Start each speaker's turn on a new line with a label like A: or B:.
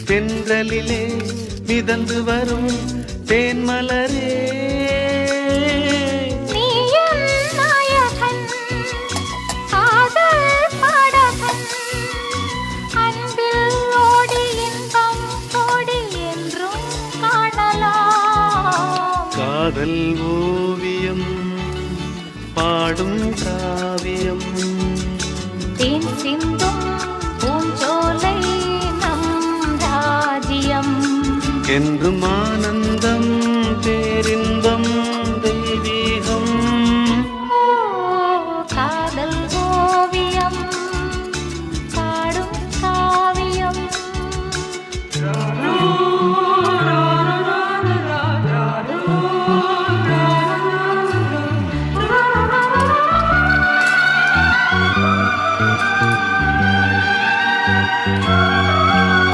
A: தென்றலிலே மிதந்து வரும் தேன்மலரே காதல் ஓவியம் பாடும் காவியம்
B: தேன் சிந்தும் பூஞ்சோலை நம் ராஜ்யம்
A: என்றும் ஆனந்தம்